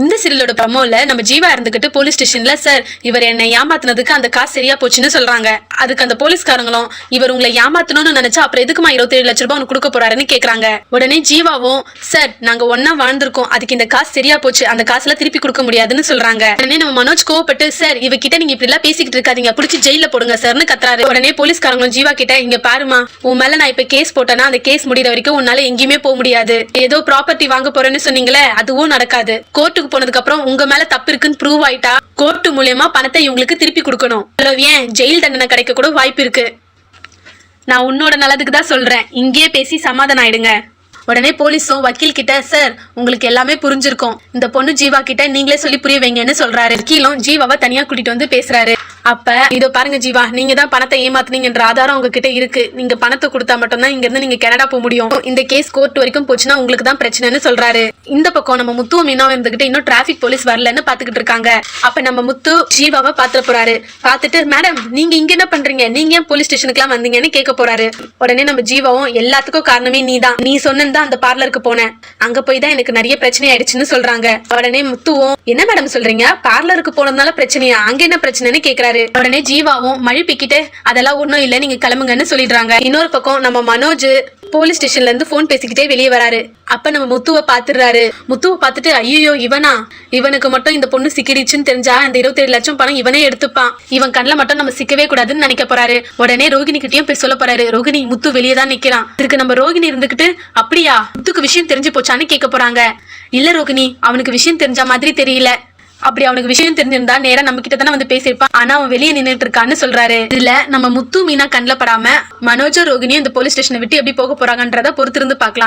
இந்த சீரியலோட ப்ரமோல நம்ம ஜீவா இருந்துகிட்டு போலீஸ் ஸ்டேஷன்ல சார் இவர் என்னை ஏமாத்தினதுக்கு அந்த காசு சரியா போச்சுன்னு சொல்றாங்க. அதுக்கு அந்த போலீஸ்காரங்களும் இவர் உங்களை ஏமாத்தணும்னு நினைச்சா அப்புறம் எதுக்குமா 27 லட்சம் ரூபாய் உனக்கு கொடுக்க போறாருன்னு கேக்குறாங்க. உடனே ஜீவாவும் சார் நாங்க ஒன்னா வாழ்ந்திருக்கோம், அதுக்கு இந்த காசு சரியா போச்சு, அந்த காசுல திருப்பி கொடுக்க முடியாதுன்னு சொல்றாங்க. உடனே நம்ம மனோஜ் கோவப்பட்டு சார் இவகிட்ட நீங்க இப்படி எல்லாம் பேசிக்கிட்டு இருக்காதீங்க, பிடிச்சி ஜெயில போடுங்க சார்னு கத்துறாரு. உடனே போலீஸ்காரங்களும் ஜீவா கிட்ட இங்க பாருமா, உன் மேல நான் இப்ப கேஸ் போட்டேன்னா அந்த கேஸ் முடிகிற வரைக்கும் உன்னால எங்கேயுமே போக முடியாது. ஏதோ ப்ராப்பர்ட்டி வாங்க போறேன்னு சொன்னீங்களே அதுவும் நடக்காது. கோர்ட்டுக்கு போனதுக்கு அப்புறம் உங்க மேல தப்பு இருக்குன்னு ப்ரூவ் ஆயிட்டா கோர்ட்டு மூலமா பணத்தை இவங்களுக்கு திருப்பி கொடுக்கணும். ஏன் ஜெயில் தண்டனை கிடைக்க கூட வாய்ப்பு இருக்கு. நான் உன்னோட நல்லதுக்கு தான் சொல்றேன், இங்கேயே பேசி சமாதானம் ஆயிடுங்க. உடனே போலீஸும் வக்கீல் கிட்ட சார் உங்களுக்கு எல்லாமே புரிஞ்சிருக்கும், இந்த பொண்ணு ஜீவா கிட்ட நீங்களே சொல்லி புரிய வைங்கன்னு சொல்றாரு. வக்கீலும் ஜீவாவை தனியா கூட்டிட்டு வந்து பேசுறாரு. அப்ப இதோ பாருங்க ஜீவா, நீங்க தான் பணத்தை ஏமாத்துனீங்கன்ற ஆதாரம் உங்ககிட்ட இருக்கு. நீங்க பணத்தை கொடுத்தா மட்டும்தான் இங்க இருந்து நீங்க கனடா போக முடியும். இந்த கேஸ் கோர்ட் வரைக்கும் போச்சுன்னா உங்களுக்கு தான் பிரச்சனைன்னு சொல்றாரு. இந்த பக்கம் நம்ம முத்துவும் மீனாவும் இருந்துகிட்டு இன்னும் டிராபிக் போலீஸ் வரலன்னு பாத்துக்கிட்டு இருக்காங்க. அப்ப நம்ம முத்து ஜீவாவை பாத்துட போறாரு. பாத்துட்டு மேடம் நீங்க இங்க என்ன பண்றீங்க, நீங்க ஏன் போலீஸ் ஸ்டேஷனுக்கு எல்லாம் வந்தீங்கன்னு கேட்க போறாரு. உடனே நம்ம ஜீவாவும் எல்லாத்துக்கும் காரணமே நீதான், நீ சொன்னதான் அந்த பார்லருக்கு போனேன், அங்க போய் தான் எனக்கு நிறைய பிரச்சனை ஆயிடுச்சுன்னு சொல்றாங்க. உடனே முத்துவும் என்ன மேடம் சொல்றீங்க, பார்லருக்கு போனதுனால பிரச்சனையா, அங்க என்ன பிரச்சனைன்னு கேக்குறாரு. உடனே ஜீவாவும் மழை பிக்கிட்டு அதெல்லாம் ஒண்ணும் இல்ல நீங்க கிளம்புங்கன்னு சொல்லிடுறாங்க. இன்னொரு பக்கம் நம்ம மனோஜ் போலீஸ் ஸ்டேஷன்ல இருந்து போன் பேசிக்கிட்டே வெளியே வராரு. அப்ப நம்ம முத்துவை பாத்துறாரு. முத்துவை பாத்துட்டு ஐயோ இவனா, இவனுக்கு மட்டும் இந்த பொண்ணு சிக்கிடுச்சுன்னு தெரிஞ்சா இந்த 27 லட்சம் பணம் இவனே எடுத்துப்பான், இவன் கண்ணில் மட்டும் நம்ம சிக்கவே கூடாதுன்னு நினைக்க போறாரு. உடனே ரோகிணி கிட்டயும் போய் சொல்ல போறாரு. ரோகிணி முத்து வெளியே தான் நிக்கிறான், இதுக்கு நம்ம ரோகிணி இருந்துகிட்டு அப்படியா முத்துக்கு விஷயம் தெரிஞ்சு போச்சான்னு கேட்க போறாங்க. இல்ல ரோகிணி அவனுக்கு விஷயம் தெரிஞ்ச மாதிரி தெரியல, அப்படி அவனுக்கு விஷயம் தெரிஞ்சிருந்தா நேரா நம்ம கிட்ட தானே வந்து பேசியிருப்பான், ஆனா அவன் வெளியே நின்றுட்டு இருக்கான்னு சொல்றாரு. இதுல நம்ம முத்து மீனா கண்ணில் படாம மனோஜோ ரோகிணியும் இந்த போலீஸ் ஸ்டேஷனை விட்டு எப்படி போக போறாங்கன்றத பொறுத்திருந்து பார்க்கலாம்.